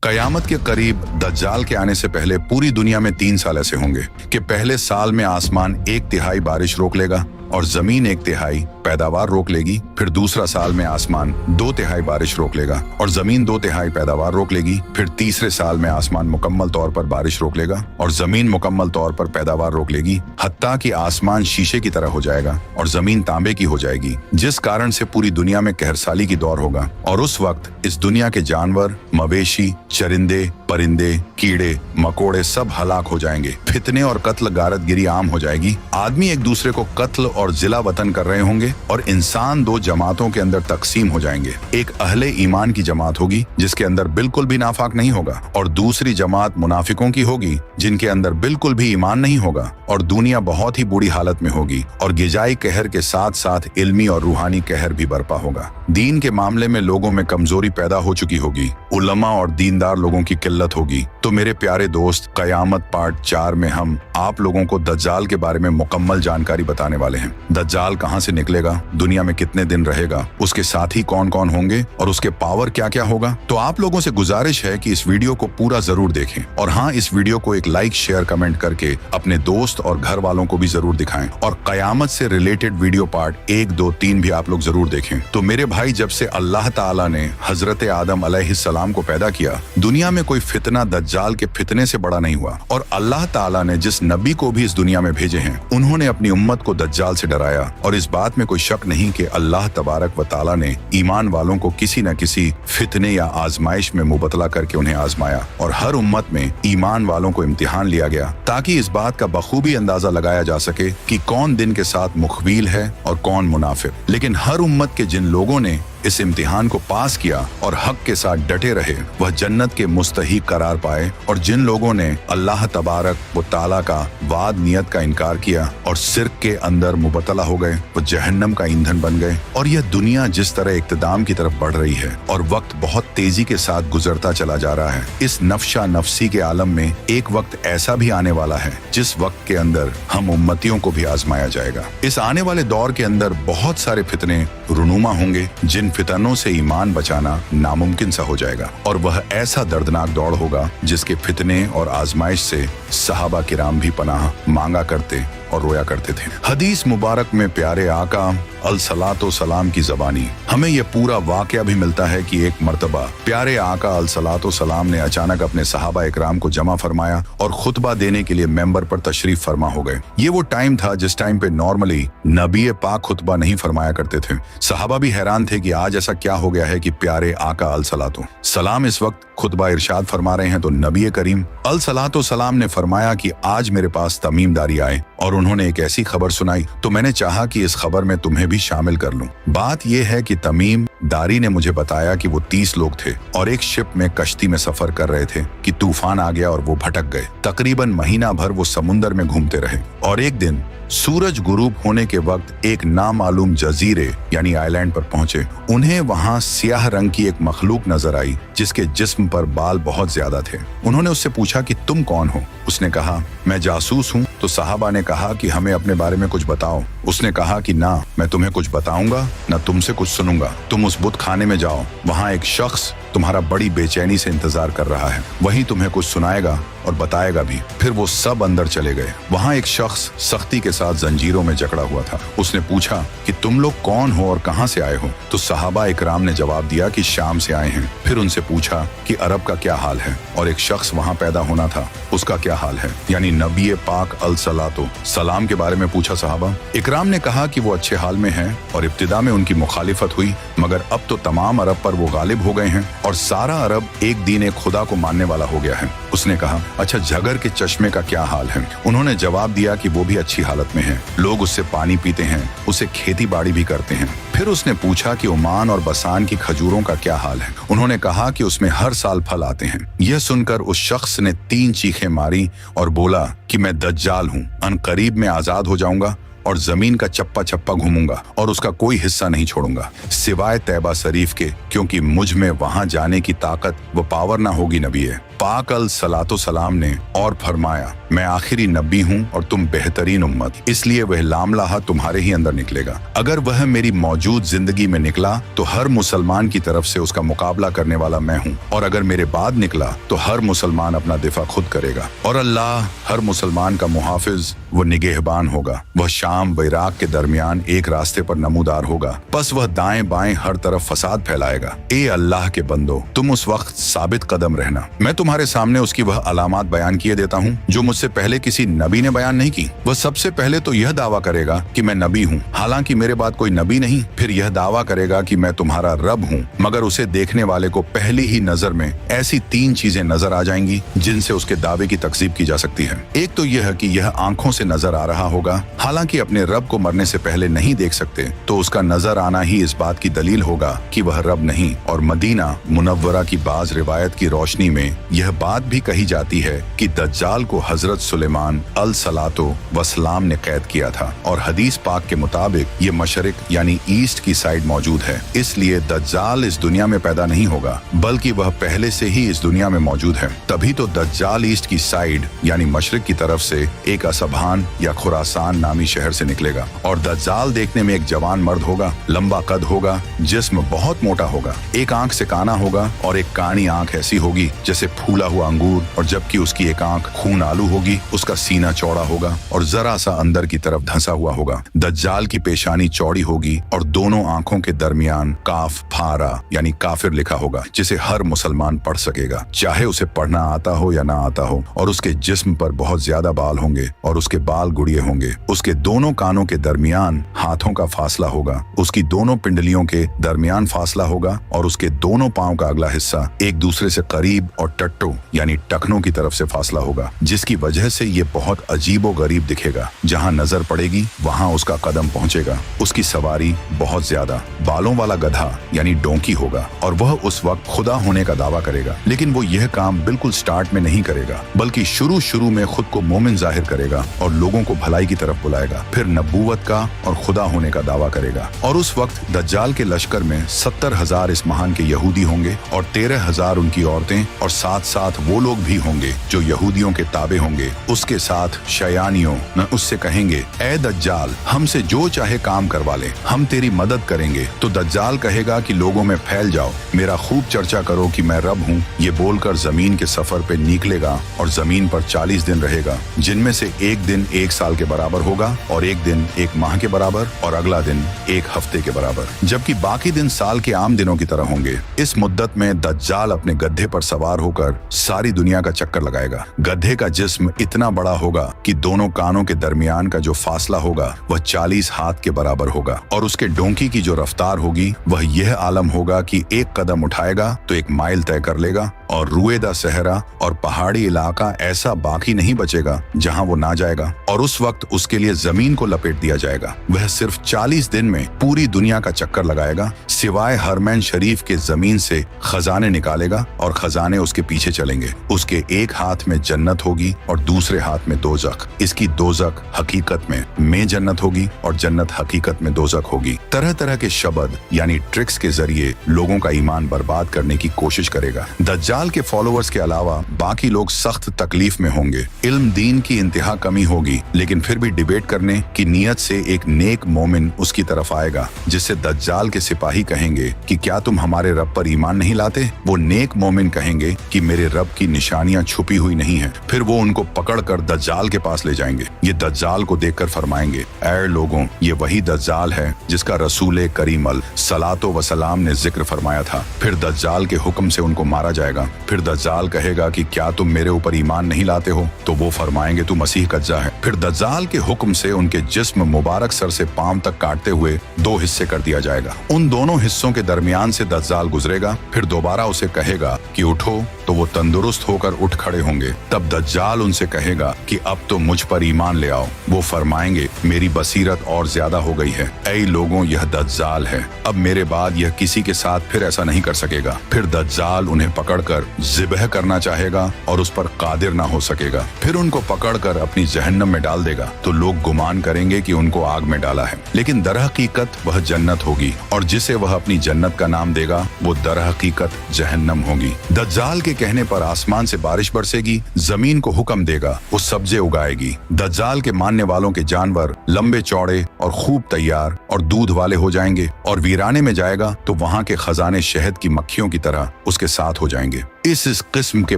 कयामत के करीब दज्जाल के आने से पहले पूरी दुनिया में 3 साल ऐसे होंगे कि पहले साल में आसमान 1/3 बारिश रोक लेगा और जमीन 1/3 पैदावार रोक लेगी। फिर दूसरा साल में आसमान 2/3 बारिश रोक लेगा और जमीन 2/3 पैदावार रोक लेगी। फिर तीसरे साल में आसमान मुकम्मल तौर पर बारिश रोक लेगा और जमीन मुकम्मल तौर पर पैदावार रोक लेगी, हत्ता कि आसमान शीशे की तरह हो जाएगा और जमीन तांबे की हो जाएगी, जिस कारण से पूरी दुनिया में कहरसाली की दौर होगा। और उस वक्त इस दुनिया के जानवर, मवेशी, चरिंदे, परिंदे, कीड़े मकोड़े सब हलाक हो जाएंगे। फितने और कत्ल गारतगिरी आम हो जाएगी। आदमी एक दूसरे को कत्ल और जिला वतन कर रहे होंगे और इंसान 2 जमातों के अंदर तकसीम हो जाएंगे। एक अहले ईमान की जमात होगी जिसके अंदर बिल्कुल भी नाफाक नहीं होगा और दूसरी जमात मुनाफिकों की होगी जिनके अंदर बिल्कुल भी ईमान नहीं होगा और दुनिया बहुत ही बुरी हालत में होगी और गिजाई कहर के साथ साथ इल्मी और रूहानी कहर भी बरपा होगा। दीन के मामले में लोगों में कमजोरी पैदा हो चुकी होगी, उलमा और दीनदार लोगों की किल्लत होगी। तो मेरे प्यारे दोस्त, कयामत पार्ट 4 में हम आप लोगों को दज्जाल के बारे में मुकम्मल जानकारी बताने वाले हैं। दज्जाल कहां से निकलेगा, दुनिया में कितने दिन रहेगा, उसके साथी कौन कौन होंगे और उसके पावर क्या क्या होगा। तो आप लोगों से गुजारिश है कि इस वीडियो को पूरा जरूर देखें और हाँ, इस वीडियो को एक लाइक, शेयर, कमेंट करके अपने दोस्त और घर वालों को भी जरूर दिखाएं और कयामत से रिलेटेड वीडियो पार्ट 1, 2, 3 भी आप लोग जरूर देखें। तो मेरे भाई, जब से अल्लाह ताला ने हजरत आदम अलैहिस्सलाम को पैदा किया, दुनिया में कोई फितना दज्जाल के फितने से बड़ा नहीं हुआ और अल्लाह ताला ने जिस नबी को भी इस दुनिया में भेजे हैं, उन्होंने अपनी उम्मत को दज्जाल से डराया। और इस बात में कोई शक नहीं कि अल्लाह तबारक व ताला ने ईमान वालों को किसी न किसी फितने या आजमाइश में मुबतला करके उन्हें आजमाया और हर उम्मत में ईमान वालों को इम्तिहान लिया गया ताकि इस बात का बखूबी अंदाजा लगाया जा सके कि कौन दिन के साथ मुखबिल है और कौन मुनाफिक। लेकिन हर उम्मत के जिन लोगों ने इस इम्तिहान को पास किया और हक के साथ डटे रहे, वह जन्नत के मुस्तहिक करार पाए और जिन लोगों ने अल्लाह तबारक व ताला का वाद नियत का इनकार किया और सिर्क के अंदर मुबतला हो गए, वो जहन्नम का ईंधन बन गए। और यह दुनिया जिस तरह इक्तदाम की तरफ बढ़ रही है और वक्त बहुत तेजी के साथ गुजरता चला जा रहा है, इस नफ्शा नफसी के आलम में एक वक्त ऐसा भी आने वाला है जिस वक्त के अंदर हम उम्मतियों को भी आजमाया जाएगा। इस आने वाले दौर के अंदर बहुत सारे फितने रुनुमा होंगे जिन फितनों से ईमान बचाना नामुमकिन सा हो जाएगा और वह ऐसा दर्दनाक दौड़ होगा जिसके फितने और आजमाइश से सहाबा किराम भी पनाह मांगा करते और रोया करते थे। हदीस मुबारक में प्यारे आका अलसलातो सलाम की ज़बानी हमें यह पूरा वाकया भी मिलता है कि एक मर्तबा प्यारे आका अलसलातो सलाम ने अचानक अपने सहाबा इकराम को जमा फरमाया और खुतबा देने के लिए मेंबर पर तशरीफ फरमा हो गए। ये वो टाइम था जिस टाइम पे नॉर्मली नबी पाक खुतबा नहीं फरमाया करते थे। सहाबा भी हैरान थे कि आज ऐसा क्या हो गया है कि प्यारे आका अलसलातो सलाम इस वक्त खुतबा इरशाद फरमा रहे हैं। तो नबी करीम अलसलातो सलाम ने फरमाया कि आज मेरे पास तमीमदारी आए और उन्होंने एक ऐसी खबर सुनाई, तो मैंने चाहा कि इस खबर में तुम्हें भी शामिल कर लूं। बात यह है कि तमीम दारी ने मुझे बताया कि वो 30 लोग थे और एक शिप में कश्ती में सफर कर रहे थे कि तूफान आ गया और वो भटक गए। तकरीबन महीना भर वो समुंदर में घूमते रहे और एक दिन सूरज गुरूब होने के वक्त एक नामालूम जजीरे यानी आइलैंड पर पहुंचे। उन्हें वहां सियाह रंग की एक मखलूक नजर आई जिसके जिस्म पर बाल बहुत ज्यादा थे। उन्होंने उससे पूछा कि तुम कौन हो? उसने कहा, मैं जासूस हूँ। तो साहबा ने कहा कि हमें अपने बारे में कुछ बताओ। उसने कहा कि ना, मैं तुम्हें कुछ बताऊंगा ना तुमसे कुछ सुनूंगा। तुम उस बुत खाने में जाओ, वहाँ एक शख्स तुम्हारा बड़ी बेचैनी से इंतजार कर रहा है, वही तुम्हें कुछ सुनाएगा और बताएगा भी। फिर वो सब अंदर चले गए। वहाँ एक शख्स सख्ती के साथ जंजीरों में जकड़ा हुआ था। उसने पूछा कि तुम लोग कौन हो और कहाँ से आए हो? तो सहाबा इकराम ने जवाब दिया कि शाम से आए हैं। फिर उनसे पूछा कि अरब का क्या हाल है और एक शख्स वहाँ पैदा होना था, उसका क्या हाल है? यानी नबी पाक अलसलातो सलाम के बारे में पूछा सहाबा। इकराम ने कहा कि वो अच्छे हाल में हैं और इब्तिदा में उनकी मुखालिफत हुई, मगर अब तो तमाम अरब पर वो गालिब हो गए हैं और सारा अरब एक दीन एक खुदा को मानने वाला हो गया है। उसने कहा, अच्छा झगर के चश्मे का क्या हाल है? उन्होंने जवाब दिया कि वो भी अच्छी हालत में है, लोग उससे पानी पीते हैं, उसे खेती बाड़ी भी करते हैं। फिर उसने पूछा कि ओमान और बसान की खजूरों का क्या हाल है? उन्होंने कहा कि उसमें हर साल फल आते हैं। यह सुनकर उस शख्स ने 3 चीखें मारी और बोला कि मैं दज्जाल हूँ, अनकरीब में आजाद हो जाऊंगा और जमीन का चप्पा चप्पा घूमूंगा और उसका कोई हिस्सा नहीं छोड़ूंगा सिवाय तैबा शरीफ के, क्योंकि मुझ में वहां जाने की ताकत व पावर ना होगी नबी है। पाक अलैहि सलाम ने और फरमाया, मैं आखिरी नबी हूँ और तुम बेहतरीन उम्मत, इसलिए वह लामलाहा तुम्हारे ही अंदर निकलेगा। अगर वह मेरी मौजूद जिंदगी में निकला तो हर मुसलमान की तरफ से उसका मुकाबला करने वाला मैं हूँ, और अगर मेरे बाद निकला तो हर मुसलमान अपना दिफा खुद करेगा, और अल्लाह हर मुसलमान का मुहाफिज वो निगहबान होगा। वह शाम व इराक के दरमियान एक रास्ते पर नमूदार होगा, बस वह दाएं बाएं हर तरफ फसाद फैलाएगा। ए अल्लाह के बंदो, तुम उस वक्त साबित कदम रहना। मैं तुम्हारे सामने उसकी वह अलामात बयान किए देता हूँ जो मुझसे पहले किसी नबी ने बयान नहीं की। वह सबसे पहले तो यह दावा करेगा कि मैं नबी हूँ, हालांकि मेरे बाद कोई नबी नहीं। फिर यह दावा करेगा कि मैं तुम्हारा रब हूँ, मगर उसे देखने वाले को पहली ही नजर में ऐसी 3 चीजें नजर आ जाएंगी जिनसे उसके दावे की तकजीब की जा सकती है। एक तो यह कि यह आंखों से नजर आ रहा होगा, हालांकि अपने रब को मरने से पहले नहीं देख सकते, तो उसका नजर आना ही इस बात की दलील होगा कि वह रब नहीं। और मदीना मुनव्वरा की बाज रिवायत की रोशनी में यह बात भी कही जाती है कि दज्जाल को हजरत सुलेमान अलैहिस्सलातो वस्सलाम ने कैद किया था, और हदीस पाक के मुताबिक ये मशरिक यानी ईस्ट की साइड मौजूद है। इसलिए दज्जाल इस दुनिया में पैदा नहीं होगा, बल्कि वह पहले से ही इस दुनिया में मौजूद है। तभी तो दज्जाल ईस्ट की साइड यानी मशरिक की तरफ से एक असबान या खुरासान नामी शहर से निकलेगा, और दज्जाल देखने में एक जवान मर्द होगा, लंबा कद होगा, जिस्म बहुत मोटा होगा, एक आंख से काना होगा और एक कानी आंख ऐसी होगी जैसे फूला हुआ अंगूर, और जबकि उसकी एक आंख खून आलू होगी, उसका सीना चौड़ा होगा और जरा सा अंदर की तरफ धंसा हुआ होगा। दज्जाल की पेशानी चौड़ी होगी और दोनों आंखों के दरमियान काफ फारा यानी काफिर लिखा होगा, जिसे हर मुसलमान पढ़ सकेगा, चाहे उसे पढ़ना आता हो या ना आता हो। और उसके जिस्म पर बहुत ज्यादा बाल होंगे और उसके बाल गुड़िए होंगे। उसके दोनों कानों के दरमियान हाथों का फासला होगा, उसकी दोनों पिंडलियों के दरमियान फासला होगा, और उसके दोनों पांव का अगला हिस्सा एक दूसरे से करीब और टट्टो यानी टखनों की तरफ से फासला होगा, जिसकी वजह से ये बहुत अजीबो गरीब दिखेगा। जहाँ नजर पड़ेगी वहाँ उसका कदम पहुँचेगा। उसकी सवारी बहुत ज्यादा बालों वाला गधा यानी डोंकी होगा, और वह उस वक्त खुदा होने का दावा करेगा, लेकिन वो यह काम बिल्कुल स्टार्ट में नहीं करेगा, बल्कि शुरू में खुद को मोमिन जाहिर करेगा और लोगों को भलाई की तरफ बुलाएगा, फिर नबूवत का और खुदा होने का दावा करेगा। और उस वक्त दज्जाल के लश्कर में 70,000 इस्महान के यहूदी होंगे और 13,000 उनकी औरतें, और साथ साथ वो लोग भी होंगे जो यहूदियों के ताबे होंगे। उसके साथ शयानियों न उससे कहेंगे, ए दज्जाल, हमसे जो चाहे काम करवा ले, हम तेरी मदद करेंगे। तो दज्जाल कहेगा कि लोगों में फैल जाओ, मेरा खूब चर्चा करो कि मैं रब हूँ। ये बोलकर जमीन के सफर पे निकलेगा और जमीन पर 40 दिन रहेगा, जिनमें से एक दिन 1 साल के बराबर होगा, और एक दिन 1 माह के बराबर, और अगला दिन 1 हफ्ते के बराबर, जबकि बाकी दिन साल के आम दिनों की तरह होंगे। इस मुद्दत में दज्जाल अपने गधे पर सवार होकर सारी दुनिया का चक्कर लगाएगा। गधे का जिस्म इतना बड़ा होगा कि दोनों कानों के दरमियान का जो फासला होगा वह 40 हाथ के बराबर होगा, और उसके डोंकी की जो रफ्तार होगी वह यह आलम होगा कि एक कदम उठाएगा तो 1 माइल तय कर लेगा, और रुएदा सहरा और पहाड़ी इलाका ऐसा बाकी नहीं बचेगा जहां वो ना जाएगा, और उस वक्त उसके लिए जमीन को लपेट दिया जाएगा। वह सिर्फ 40 दिन में पूरी दुनिया का चक्कर लगाएगा, सिवाय हरमैन शरीफ के जमीन से खजाने निकालेगा, और खजाने उसके पीछे चलेंगे। उसके एक हाथ में जन्नत होगी और दूसरे हाथ में दोजख। इसकी दोजख हकीकत में जन्नत होगी और जन्नत हकीकत में दोजख होगी। तरह तरह के शब्द यानी ट्रिक्स के जरिए लोगों का ईमान बर्बाद करने की कोशिश करेगा। दज्जाल के फॉलोअर्स के अलावा बाकी लोग सख्त तकलीफ में होंगे। इल्म दीन की इंतहा कमी होगी, लेकिन फिर भी डिबेट करने की नीयत से एक नेक मोमिन उसकी तरफ आएगा, जिससे दज्जाल के सिपाही कहेंगे कि क्या तुम हमारे रब पर ईमान नहीं लाते? वो नेक मोमिन कहेंगे कि मेरे रब की निशानियां छुपी हुई नहीं है। फिर वो उनको पकड़कर दज्जाल के पास ले जाएंगे। ये दज्जाल को देखकर फरमाएंगे, ऐ लोगों, ये वही दज्जाल है जिसका रसूल करीम सलातो वसलाम ने जिक्र फरमाया था। फिर दज्जाल के हुक्म से उनको मारा जाएगा। फिर दज्जाल कहेगा कि क्या तुम मेरे ऊपर ईमान नहीं लाते हो? तो वो फरमाएंगे तू मसीह कज्जा है। फिर दज्जाल के हुक्म से उनके जिस्म मुबारक सर से पांव तक काटते हुए 2 हिस्से कर दिया जाएगा। उन दोनों हिस्सों के दरमियान से दज्जाल गुजरेगा। फिर दोबारा उसे कहेगा कि उठो, तो वो तंदुरुस्त होकर उठ खड़े होंगे। तब दज्जाल उनसे कहेगा कि अब तो मुझ पर ईमान ले आओ। वो फरमाएंगे, मेरी बसीरत और ज्यादा हो गई है। ऐ लोगों, यह दज्जाल है। अब मेरे बाद यह किसी के साथ फिर ऐसा नहीं कर सकेगा। फिर दज्जाल उन्हें पकड़कर ज़िबह करना चाहेगा और उस पर कादिर ना हो सकेगा। फिर उनको पकड़कर अपनी जहन्नम में डाल देगा तो लोग गुमान करेंगे कि उनको आग में डाला है, लेकिन दरहकीकत वह जन्नत होगी और जिसे वह अपनी जन्नत का नाम देगा वो दरहकीकत जहन्नम होगी। दज्जाल के कहने पर आसमान से बारिश बरसेगी, जमीन को हुक्म देगा, वो सब्जे उगाएगी। दज्जाल के मानने वालों के जानवर लंबे चौड़े और खूब तैयार और दूध वाले हो जाएंगे और वीराने में जाएगा तो वहाँ के खजाने शहद की मक्खियों की तरह उसके साथ हो जाएंगे। इस किस्म के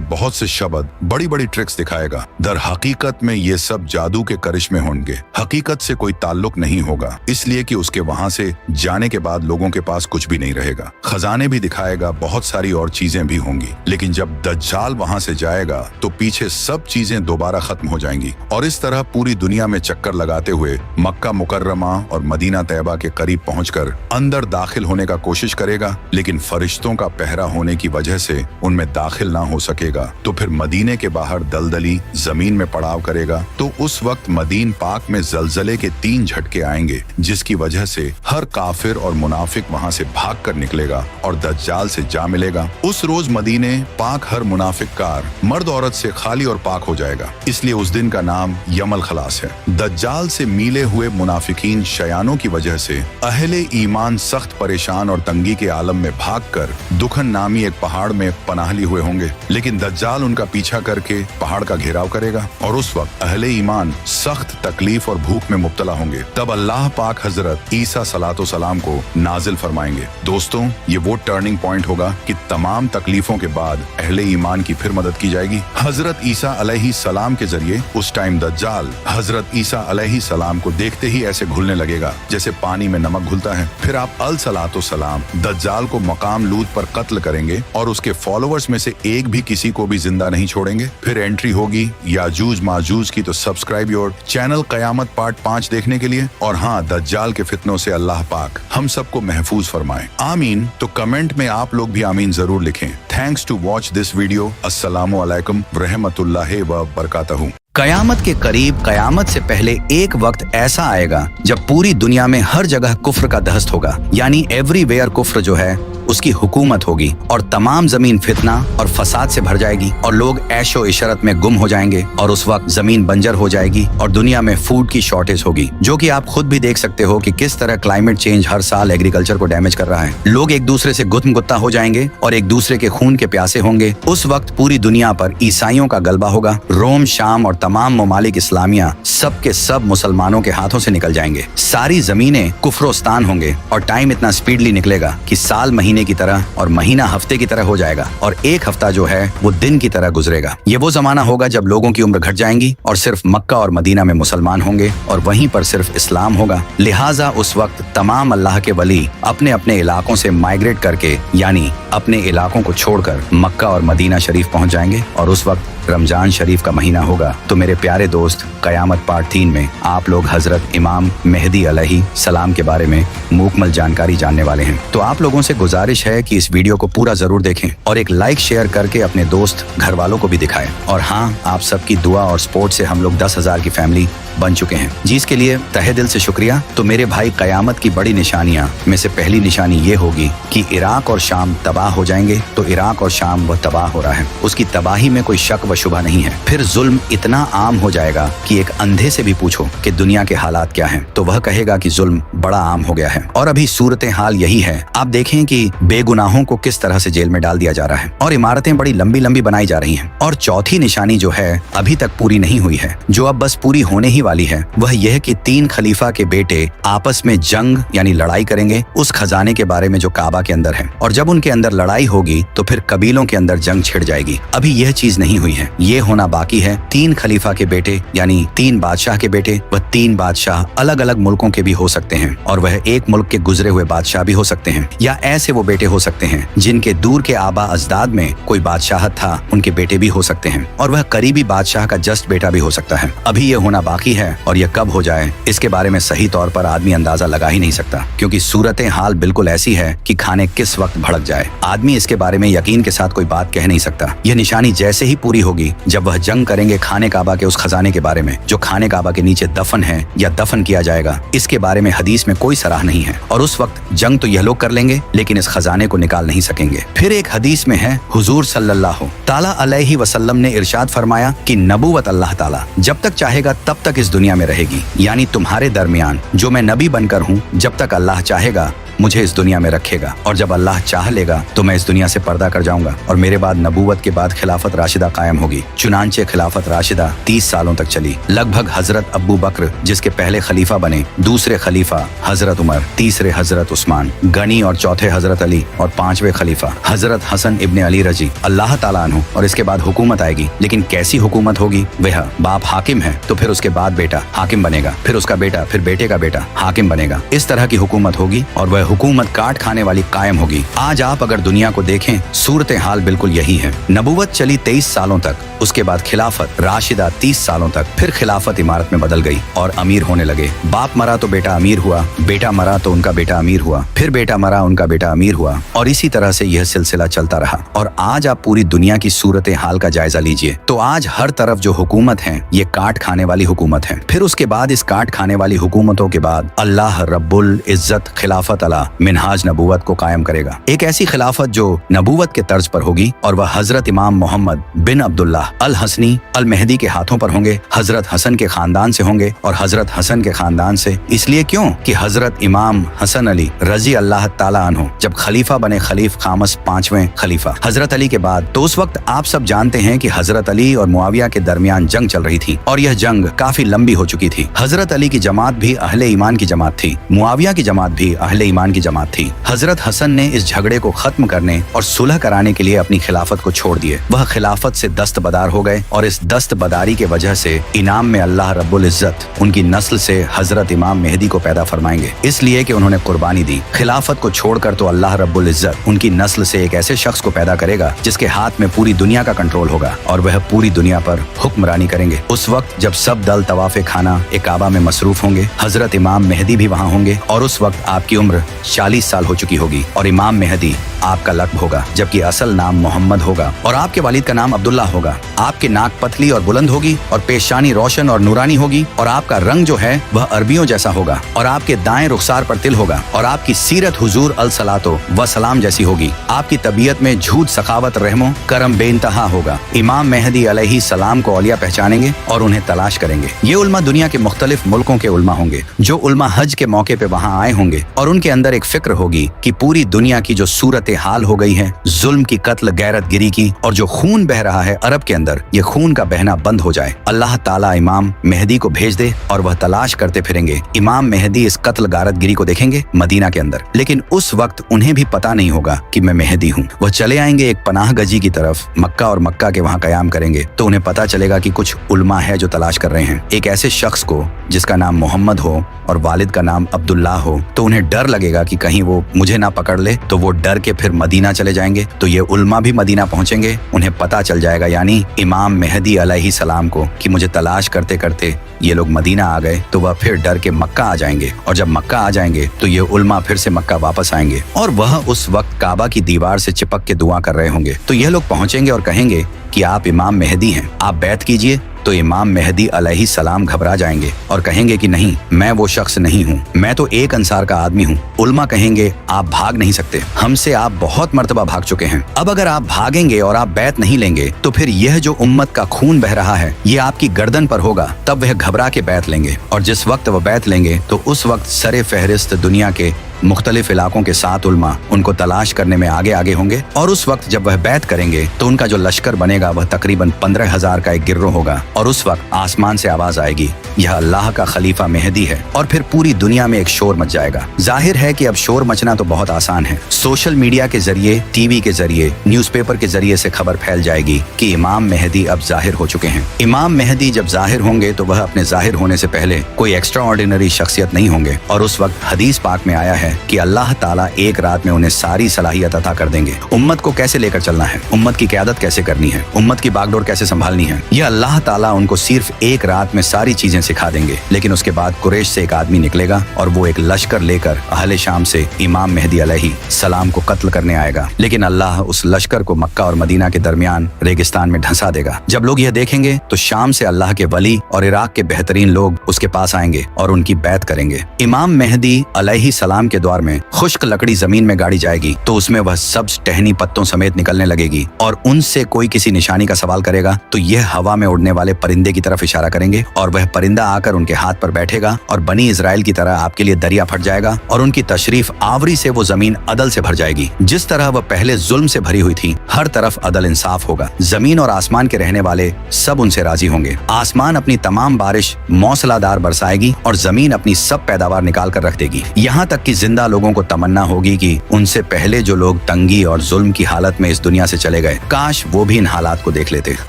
बहुत से शब्द बड़ी बड़ी ट्रिक्स दिखाएगा। दर हकीकत में ये सब जादू के करिश्मे होंगे, हकीकत से कोई ताल्लुक नहीं होगा, इसलिए कि उसके वहां से जाने के बाद लोगों के पास कुछ भी नहीं रहेगा। खजाने भी दिखाएगा, बहुत सारी और चीजें भी होंगी, लेकिन जब दज्जाल वहां से जाएगा तो पीछे सब चीजें दोबारा खत्म हो जाएंगी और इस तरह पूरी दुनिया में चक्कर लगाते हुए मक्का मुकर्रमा और मदीना तैयबा के करीब पहुंचकर अंदर दाखिल होने का कोशिश करेगा, लेकिन फरिश्तों का पहरा होने की वजह से उनमें दाखिल ना हो सकेगा। तो फिर मदीने के बाहर दलदली जमीन में पड़ाव करेगा। तो उस वक्त मदीन पाक में जलजले के 3 झटके आएंगे, जिसकी वजह से हर काफिर और मुनाफिक वहां से भाग कर निकलेगा और दज्जाल से जा मिलेगा। उस रोज मदीने पाक हर मुनाफिक कार मर्द औरत से खाली और पाक हो जाएगा, इसलिए उस दिन का नाम यमल खलास है। दज्जाल से मिले हुए मुनाफिकीन शयानों की वजह से अहले ईमान सख्त परेशान और तंगी के आलम में भागकर दुखन नामी एक पहाड़ में पनाह लिए हुए होंगे, लेकिन दज्जाल उनका पीछा करके पहाड़ का घेराव करेगा और उस वक्त अहले ईमान सख्त तकलीफ और भूख में मुब्तला होंगे। तब अल्लाह पाक हजरत ईसा सलातो सलाम को नाजिल फरमाएंगे। दोस्तों, ये वो टर्निंग पॉइंट होगा कि तमाम तकलीफों के बाद अहले ईमान की फिर मदद की जाएगी। हजरत ईसा अलैहि सलाम के जरिए उस टाइम दज्जाल हजरत ईसा अलैहि सलाम को देखते ही ऐसे घुलने लगेगा जैसे पानी में नमक घुलता है। फिर आप अल सलातो सलाम दज्जाल को मकाम लूत पर कत्ल करेंगे और उसके फॉलोअर्स में से एक भी किसी को भी जिंदा नहीं छोड़ेंगे। फिर एंट्री होगी याजूज माजूज की। तो subscribe your channel Qayamat part 5 देखने के लिए। और हाँ, दज्जाल के फितनों से अल्लाह पाक हम सबको महफूज फरमाए, आमीन। तो कमेंट में आप लोग भी आमीन जरूर लिखें। Thanks to watch this video. अस्सलामु अलैकुम रहमतुल्लाहि व बरकातहू। कयामत के करीब, कयामत से पहले एक वक्त ऐसा आएगा जब पूरी दुनिया में हर जगह कुफ्र का दहस्त होगा, यानी एवरीवेयर कुफ्र जो है उसकी हुकूमत होगी और तमाम जमीन फितना और फसाद से भर जाएगी और लोग ऐशो इशरत में गुम हो जाएंगे और उस वक्त जमीन बंजर हो जाएगी और दुनिया में फूड की शॉर्टेज होगी, जो कि आप खुद भी देख सकते हो कि किस तरह क्लाइमेट चेंज हर साल एग्रीकल्चर को डैमेज कर रहा है। लोग एक दूसरे से गुत्म गुत्ता हो जाएंगे और एक दूसरे के खून के प्यासे होंगे। उस वक्त पूरी दुनिया पर ईसाइयों का गलबा होगा। रोम, शाम और तमाम ममालिक इस्लामिया सब के सब मुसलमानों के हाथों से निकल जाएंगे। सारी जमीनें कुफ्रोस्तान होंगे और टाइम इतना स्पीडली निकलेगा कि साल महीने की तरह और महीना हफ्ते की तरह हो जाएगा और एक हफ्ता जो है वो दिन की तरह गुजरेगा। ये वो जमाना होगा जब लोगों की उम्र घट जाएंगी और सिर्फ मक्का और मदीना में मुसलमान होंगे और वहीं पर सिर्फ इस्लाम होगा। लिहाजा उस वक्त तमाम अल्लाह के वली अपने अपने इलाकों से माइग्रेट करके, यानी अपने इलाकों को छोड़कर मक्का और मदीना शरीफ पहुंच जाएंगे और उस वक्त रमजान शरीफ का महीना होगा। तो मेरे प्यारे दोस्त, कयामत पार्ट 3 में आप लोग हजरत इमाम मेहदी अलैहि सलाम के बारे में मुकम्मल जानकारी जानने वाले हैं। तो आप लोगों से गुजारिश है कि इस वीडियो को पूरा जरूर देखें और एक लाइक शेयर करके अपने दोस्त घर वालों को भी दिखाएं। और हाँ, आप सबकी दुआ और सपोर्ट से हम लोग 10,000 की फैमिली बन चुके हैं, जिसके लिए तहे दिल से शुक्रिया। तो मेरे भाई, कयामत की बड़ी निशानियां में से पहली निशानी ये होगी कि इराक और शाम तबाह हो जाएंगे। तो इराक और शाम वह तबाह हो रहा है, उसकी तबाही में कोई शक व शुबा नहीं है। फिर जुल्म इतना आम हो जाएगा कि एक अंधे से भी पूछो कि दुनिया के हालात क्या हैं, तो वह कहेगा कि जुल्म बड़ा आम हो गया है। और अभी सूरत हाल यही है। आप देखें कि बेगुनाहों को किस तरह से जेल में डाल दिया जा रहा है और इमारतें बड़ी लंबी लंबी बनाई जा रही हैं। और चौथी निशानी जो है अभी तक पूरी नहीं हुई है, जो अब बस पूरी होने ही वाली है, वह यह कि 3 खलीफा के बेटे आपस में जंग यानी लड़ाई करेंगे उस खजाने के बारे में जो काबा के अंदर है। और जब उनके अंदर लड़ाई होगी तो फिर कबीलों के अंदर जंग छिड़ जाएगी। अभी यह चीज नहीं हुई है, ये होना बाकी है। 3 खलीफा के बेटे यानी 3 बादशाह के बेटे, वह 3 बादशाह अलग अलग मुल्कों के भी हो सकते हैं और वह एक मुल्क के गुजरे हुए बादशाह भी हो सकते हैं, या ऐसे वो बेटे हो सकते हैं जिनके दूर के आबा अजदाद में कोई बादशाहत था, उनके बेटे भी हो सकते हैं और वह करीबी बादशाह का जस्ट बेटा भी हो सकता है। अभी यह होना बाकी रखी है और यह कब हो जाए इसके बारे में सही तौर पर आदमी अंदाजा लगा ही नहीं सकता, क्योंकि सूरत हाल बिल्कुल ऐसी है कि खाने किस वक्त भड़क जाए। आदमी इसके बारे में यकीन के साथ कोई बात कह नहीं सकता। यह निशानी जैसे ही पूरी होगी जब वह जंग करेंगे खाने काबा के उस खजाने के बारे में जो खाने काबा के नीचे दफन है या दफन किया जाएगा, इसके बारे में हदीस में कोई सराह नहीं है। और उस वक्त जंग तो यह लोग कर लेंगे लेकिन इस खजाने को निकाल नहीं सकेंगे। फिर एक हदीस में है, हुजूर सल्लल्लाहु ताला अलैहि वसल्लम ने इरशाद फरमाया कि नबूवत अल्लाह ताला जब तक चाहेगा तब तक इस दुनिया में रहेगी, यानी तुम्हारे दरमियान जो मैं नबी बनकर हूँ जब तक अल्लाह चाहेगा मुझे इस दुनिया में रखेगा, और जब अल्लाह चाह लेगा तो मैं इस दुनिया से पर्दा कर जाऊंगा और मेरे बाद नबूवत के बाद खिलाफत राशिदा कायम होगी। चुनांचे खिलाफत राशिदा 30 सालों तक चली। लगभग हजरत अब्बू बकर जिसके पहले खलीफा बने, दूसरे खलीफा हजरत उमर, तीसरे हजरत उस्मान गनी और चौथे हजरत अली और पांचवे खलीफा हजरत हसन इब्ने अली रजी अल्लाह ताला अन्हु। और इसके बाद हुकूमत आएगी, लेकिन कैसी हुकूमत होगी? वह बाप हाकिम है तो फिर उसके बाद बेटा हाकिम बनेगा, फिर उसका बेटा, फिर बेटे का बेटा हाकिम बनेगा। इस तरह की हुकूमत होगी और वह हुकूमत काट खाने वाली कायम होगी। आज आप अगर दुनिया को देखें, सूरत हाल बिल्कुल यही है। नबूवत चली 23 सालों तक, उसके बाद खिलाफत राशिदा 30 सालों तक, फिर खिलाफत इमारत में बदल गई और अमीर होने लगे। बाप मरा तो बेटा अमीर हुआ, बेटा मरा तो उनका बेटा अमीर हुआ, फिर बेटा मरा उनका बेटा अमीर हुआ, और इसी तरह से यह सिलसिला चलता रहा। और आज आप पूरी दुनिया की सूरत हाल का जायजा लीजिए तो आज हर तरफ जो हुकूमत है ये काट खाने वाली हुकूमत है। फिर उसके बाद इस काट खाने वाली हुकूमतों के बाद अल्लाह रब्बुल इज्जत खिलाफत अला मिनहाज नबूवत को कायम करेगा। एक ऐसी खिलाफत जो नबूवत के तर्ज पर होगी और वह हजरत इमाम मोहम्मद बिन अब्दुल्लाह अल हसनी अल मेहदी के हाथों पर होंगे। हजरत हसन के खानदान से होंगे, और हजरत हसन के खानदान से इसलिए क्यों कि हजरत इमाम हसन अली रजी अल्लाह ताला अन्हु जब खलीफा बने, खलीफ खामस 5वें खलीफा हजरत अली के बाद, तो उस वक्त आप सब जानते हैं कि हजरत अली और मुआविया के दरमियान जंग चल रही थी और यह जंग काफी लंबी हो चुकी थी। हजरत अली की जमात भी अहले ईमान की जमात थी, मुआविया की जमात भी अहले ईमान की जमात थी। हजरत हसन ने इस झगड़े को खत्म करने और सुलह कराने के लिए अपनी खिलाफत को छोड़ दिए। वह खिलाफत से दस्तबदार हो गए और इस दस्तबदारी के वजह से इनाम में अल्लाह रब्बुल इज्जत उनकी नस्ल से हजरत इमाम मेहदी को पैदा फरमाएंगे, इसलिए कि उन्होंने कुर्बानी दी। खिलाफत को छोड़कर तो अल्लाह रब्बुल इज्जत उनकी नस्ल से एक ऐसे शख्स को पैदा करेगा जिसके हाथ में पूरी दुनिया का कंट्रोल होगा और वह पूरी दुनिया पर हुक्मरानी करेंगे। उस वक्त जब सब दल तवाफे खाना काबा में मसरूफ होंगे, हजरत इमाम मेहदी भी वहाँ होंगे और उस वक्त आपकी उम्र 40 साल हो चुकी होगी और इमाम मेहदी आपका लक़ब होगा, जबकि असल नाम मोहम्मद होगा और आपके वालिद का नाम अब्दुल्ला होगा। आपकी नाक पतली और बुलंद होगी और पेशानी रोशन और नूरानी होगी और आपका रंग जो है वह अरबियों जैसा होगा और आपके दाएं रुखसार पर तिल होगा और आपकी सीरत हुजूर अल सलातो व सलाम जैसी होगी। आपकी तबीयत में झूठ, सखावत, रहमो करम बेइंतहा होगा। इमाम मेहदी अलैहि सलाम को औलिया पहचानेंगे और उन्हें तलाश करेंगे। ये उल्मा दुनिया के मुख्तलिफ मुल्कों के उल्मा होंगे जो उल्मा हज के मौके पे वहाँ आए होंगे और उनके अंदर एक फिक्र होगी कि पूरी दुनिया की जो सूरत हाल हो गई है, जुल्म की, कत्ल, गैरत गिरी की, और जो खून बह रहा है अरब के अंदर, ये खून का बहना बंद हो जाए। अल्लाह ताला इमाम मेहदी को भेज दे और वह तलाश करते फिरेंगे। इमाम मेहदी इस कत्ल गारत गिरी को देखेंगे मदीना के अंदर, लेकिन उस वक्त उन्हें भी पता नहीं होगा कि मैं मेहदी हूँ। वह चले आएंगे एक पनाह गजी की तरफ, मक्का, और मक्का के वहाँ कयाम करेंगे तो उन्हें पता चलेगा कि कुछ उल्मा है जो तलाश कर रहे हैं एक ऐसे शख्स को जिसका नाम मोहम्मद हो और वालिद का नाम अब्दुल्ला हो। तो उन्हें डर लगेगा कि कहीं वो मुझे ना पकड़ ले, तो वो डर के फिर मदीना चले जाएंगे। तो ये उल्मा भी मदीना पहुंचेंगे, उन्हें पता चल जाएगा यानी इमाम मेहदी अलैहि सलाम को कि मुझे तलाश करते करते ये लोग मदीना आ गए। तो वह फिर डर के मक्का आ जाएंगे और जब मक्का आ जाएंगे तो ये उल्मा फिर से मक्का वापस आएंगे और वह उस वक्त काबा की दीवार से चिपक के दुआ कर रहे होंगे। तो यह लोग पहुंचेंगे और कहेंगे कि आप इमाम मेहदी हैं, आप बैत कीजिए। तो इमाम मेहदी अलैहि सलाम घबरा जाएंगे और कहेंगे कि नहीं, मैं वो शख्स नहीं हूँ, मैं तो एक अंसार का आदमी हूँ। उल्मा कहेंगे आप भाग नहीं सकते, हमसे आप बहुत मर्तबा भाग चुके हैं। अब अगर आप भागेंगे और आप बैत नहीं लेंगे तो फिर यह जो उम्मत का खून बह रहा है ये आपकी गर्दन पर होगा। तब वह घबरा के बैत लेंगे और जिस वक्त वह बैत लेंगे तो उस वक्त सरे फहरिस्त दुनिया के मुख्तलिफ इलाकों के 7 उल्मा उनको तलाश करने में आगे आगे होंगे और उस वक्त जब वह बैत करेंगे तो उनका जो लश्कर बनेगा वह तकरीबन 15,000 का एक गिरोह होगा और उस वक्त आसमान से आवाज आएगी, यह अल्लाह का खलीफा मेहदी है। और फिर पूरी दुनिया में एक शोर मच जाएगा। जाहिर है कि अब शोर मचना तो बहुत आसान है। सोशल मीडिया के जरिए, टीवी के जरिए, न्यूज़पेपर के जरिए से खबर फैल जाएगी कि इमाम मेहदी अब जाहिर हो चुके हैं। इमाम मेहदी जब जाहिर होंगे तो वह अपने जाहिर होने से पहले कोई एक्स्ट्रा ऑर्डिनरी शख्सियत नहीं होंगे और उस वक्त हदीस पाक में आया है है कि अल्लाह ताला एक रात में उन्हें सारी सलाहियत अता कर देंगे। उम्मत को कैसे लेकर चलना है, उम्मत की क़यादत कैसे करनी है, उम्मत की बागडोर कैसे संभालनी है, यह अल्लाह ताला उनको सिर्फ एक रात में सारी चीजें सिखा देंगे। लेकिन उसके बाद कुरैश से एक आदमी निकलेगा और वो एक लश्कर लेकर अहले शाम से इमाम मेहदी अलैहि सलाम को कत्ल करने आएगा। लेकिन अल्लाह उस लश्कर को मक्का और मदीना के दरमियान रेगिस्तान में धंसा देगा। जब लोग यह देखेंगे तो शाम से अल्लाह के वली और इराक के बेहतरीन लोग उसके पास आएंगे और उनकी बैत करेंगे। इमाम मेहदी अलैहि सलाम के दौर में खुश्क लकड़ी जमीन में गाड़ी जाएगी तो उसमें वह सब्ज टहनी पत्तों समेत निकलने लगेगी और उनसे कोई किसी निशानी का सवाल करेगा तो यह हवा में उड़ने वाले परिंदे की तरफ इशारा करेंगे और वह परिंदा आकर उनके हाथ पर बैठेगा और बनी इजराइल की तरह आपके लिए दरिया फट जाएगा और उनकी तशरीफ आवरी से वो जमीन अदल से भर जाएगी। जिस तरह वह पहले जुल्म से भरी हुई थी, हर तरफ अदल इंसाफ होगा। जमीन और आसमान के रहने वाले सब उनसे राजी होंगे। आसमान अपनी तमाम बारिश मौसलाधार बरसाएगी और जमीन अपनी सब पैदावार निकाल कर रख देगी। यहाँ तक कि जिंदा लोगों को तमन्ना होगी कि उनसे पहले जो लोग तंगी और जुल्म की हालत में इस दुनिया से चले गए, काश वो भी इन हालात को देख लेते।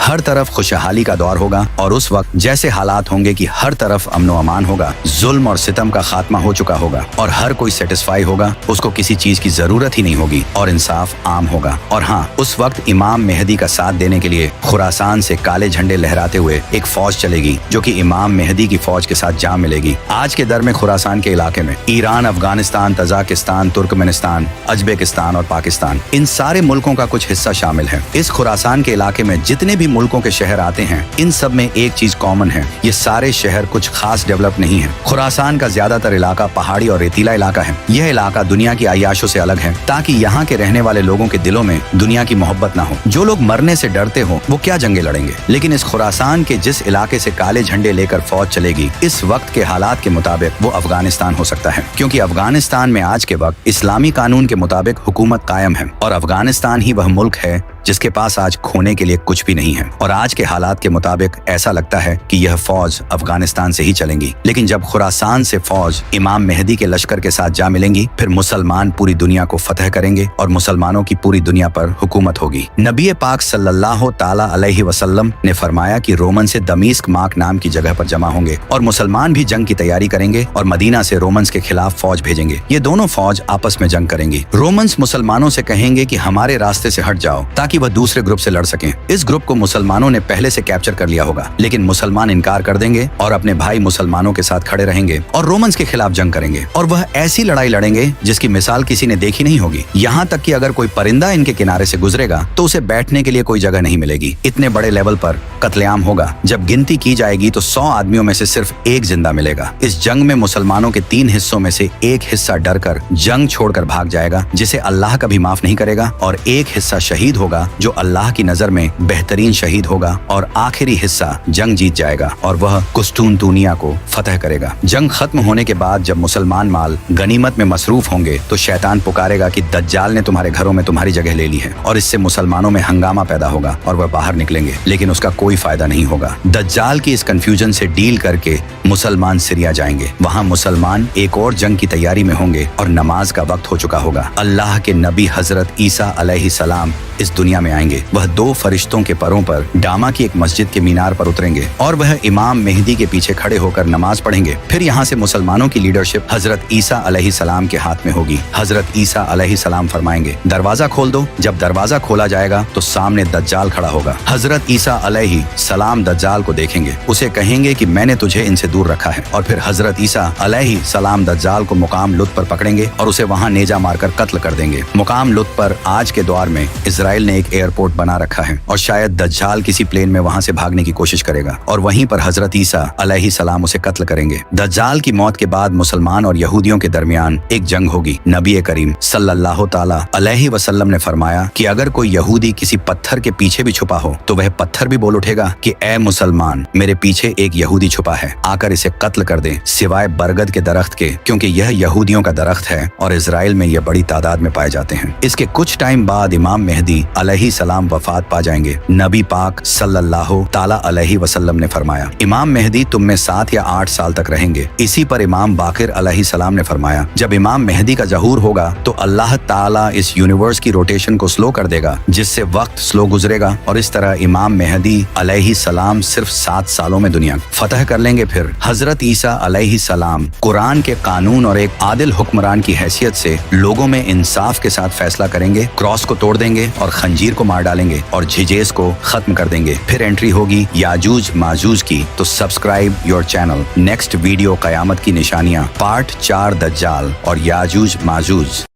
हर तरफ खुशहाली का दौर होगा और उस वक्त जैसे हालात होंगे कि हर तरफ अमन व अमान होगा, जुल्म और सितम का खात्मा हो चुका होगा और हर कोई सेटिस्फाई होगा, उसको किसी चीज की जरूरत ही नहीं होगी और इंसाफ आम होगा। और हाँ, उस वक्त इमाम मेहदी का साथ देने के लिए खुरासान से काले झंडे लहराते हुए एक फौज चलेगी जो कि इमाम मेहदी की फौज के साथ जा मिलेगी। आज के दर में खुरासान के इलाके में ईरान, अफगानिस्तान, तजाकिस्तान, तुर्कमेनिस्तान, अजबेकिस्तान और पाकिस्तान, इन सारे मुल्कों का कुछ हिस्सा शामिल है। इस खुरासान के इलाके में जितने भी मुल्कों के शहर आते हैं, इन सब में एक चीज कॉमन है, ये सारे शहर कुछ खास डेवलप नहीं है। खुरासान का ज्यादातर इलाका पहाड़ी और रेतीला इलाका है। यह इलाका दुनिया की अय्याशों से अलग है ताकि यहाँ के रहने वाले लोगों के दिलों में दुनिया की मोहब्बत ना हो। जो लोग मरने से डरते हो वो क्या जंगे लड़ेंगे। लेकिन इस खुरासान के जिस इलाके से काले झंडे लेकर फौज चलेगी, इस वक्त के हालात के मुताबिक वो अफगानिस्तान हो सकता है, क्योंकि अफगानिस्तान में आज के वक्त इस्लामी कानून के मुताबिक हुकूमत कायम है और अफगानिस्तान ही वह मुल्क है जिसके पास आज खोने के लिए कुछ भी नहीं है। और आज के हालात के मुताबिक ऐसा लगता है कि यह फौज अफगानिस्तान से ही चलेंगी। लेकिन जब खुरासान से फौज इमाम मेहदी के लश्कर के साथ जा मिलेंगी, फिर मुसलमान पूरी दुनिया को फतह करेंगे और मुसलमानों की पूरी दुनिया पर हुकूमत होगी। नबी पाक सल्लल्लाहु ताला अलैहि वसल्लम ने फरमाया कि रोमन से दमीस्क माक नाम की जगह पर जमा होंगे और मुसलमान भी जंग की तैयारी करेंगे और मदीना से रोमन्स के खिलाफ फौज भेजेंगे। ये दोनों फौज आपस में जंग करेंगी। रोमन्स मुसलमानों से कहेंगे कि हमारे रास्ते से हट जाओ ताकि वह दूसरे ग्रुप से लड़ सकें। इस ग्रुप को मुसलमानों ने पहले से कैप्चर कर लिया होगा, लेकिन मुसलमान इनकार कर देंगे और अपने भाई मुसलमानों के साथ खड़े रहेंगे और रोमन्स के खिलाफ जंग करेंगे। और वह ऐसी लड़ाई लड़ेंगे जिसकी मिसाल किसी ने देखी नहीं होगी। यहाँ तक कि अगर कोई परिंदा इनके किनारे से गुजरेगा तो उसे बैठने के लिए कोई जगह नहीं मिलेगी। इतने बड़े लेवल पर कत्लेआम होगा। जब गिनती की जाएगी तो 100 आदमियों में से सिर्फ एक जिंदा मिलेगा। इस जंग में मुसलमानों के 3 हिस्सों में से एक हिस्सा डर कर जंग छोड़कर भाग जाएगा, जिसे अल्लाह कभी माफ नहीं करेगा, और एक हिस्सा शहीद होगा जो अल्लाह की नजर में बेहतरीन शहीद होगा, और आखिरी हिस्सा जंग जीत जाएगा और वह कुस्तुनतुनिया को फतह करेगा। जंग खत्म होने के बाद जब मुसलमान माल गनीमत में मसरूफ होंगे तो शैतान पुकारेगा कि दज्जाल ने तुम्हारे घरों में तुम्हारी जगह ले ली है, और इससे मुसलमानों में हंगामा पैदा होगा और वह बाहर निकलेंगे, लेकिन उसका कोई फायदा नहीं होगा। दज्जाल की इस कंफ्यूजन से डील करके मुसलमान सीरिया जाएंगे। वहाँ मुसलमान एक और जंग की तैयारी में होंगे और नमाज का वक्त हो चुका होगा। अल्लाह के नबी हजरत ईसा अलैहिस्सलाम इस दुनिया में आएंगे। वह 2 फरिश्तों के परों पर डामा की एक मस्जिद के मीनार पर उतरेंगे और वह इमाम मेहदी के पीछे खड़े होकर नमाज पढ़ेंगे। फिर यहाँ से मुसलमानों की लीडरशिप हजरत ईसा अलैहिस्सलाम के हाथ में होगी। हजरत ईसा अलैहिस्सलाम फरमाएंगे, दरवाजा खोल दो। जब दरवाजा खोला जाएगा तो सामने दज्जाल खड़ा होगा। हजरत ईसा अलैहिस्सलाम दज्जाल को देखेंगे, उसे कहेंगे कि मैंने तुझे इनसे दूर रखा है, और फिर हजरत ईसा अलैहिस्सलाम दज्जाल को मुकाम लुत पर पकड़ेंगे और उसे वहाँ नेजा मारकर कत्ल कर देंगे। मुकाम लुत पर आज के दौर में इजराइल ने एक एयरपोर्ट बना रखा है और शायद दज्जाल किसी प्लेन में वहाँ से भागने की कोशिश करेगा और वहीं पर हजरत ईसा अलैहिस्सलाम उसे कत्ल करेंगे। दज्जाल की मौत के बाद मुसलमान और यहूदियों के दरमियान एक जंग होगी। नबी करीम सल्लल्लाहु ताला अलैहि वसल्लम ने फरमाया कि अगर कोई यहूदी किसी पत्थर के पीछे भी छुपा हो तो वह पत्थर भी बोल उठेगा कि ए मुसलमान, मेरे पीछे एक यहूदी छुपा है, आकर इसे कत्ल कर दें, सिवाय बरगद के दरख्त के, क्योंकि यह यहूदियों का दरख्त है और इजराइल में यह बड़ी तादाद में पाए जाते हैं। इसके कुछ टाइम बाद इमाम मेहदी अलैहिस्सलाम वफात पा जाएंगे। नबी पाक सल्लल्लाहु ताला अलैहि वसल्लम ने फरमाया, इमाम मेहदी तुम में 7 या 8 साल तक रहेंगे। इसी पर इमाम बाकिर अलैहिस्सलाम ने फरमाया, जब इमाम मेहदी का ज़हूर होगा तो अल्लाह ताला इस यूनिवर्स की रोटेशन को स्लो कर देगा, जिससे वक्त स्लो गुजरेगा और इस तरह इमाम मेहदी अलैहि सलाम सिर्फ 7 सालों में दुनिया फतह कर लेंगे। फिर हजरत ईसा अलैहि सलाम कुरान के कानून और एक आदिल हुक्मरान की हैसियत से लोगों में इंसाफ के साथ फैसला करेंगे, क्रॉस को तोड़ देंगे और खंजीर को मार डालेंगे और झिजेस को खत्म कर देंगे। फिर एंट्री होगी याजूज माजूज की। तो subscribe your channel. Next video कयामत की निशानियां पार्ट 4 दज्जाल और याजूज माजूज।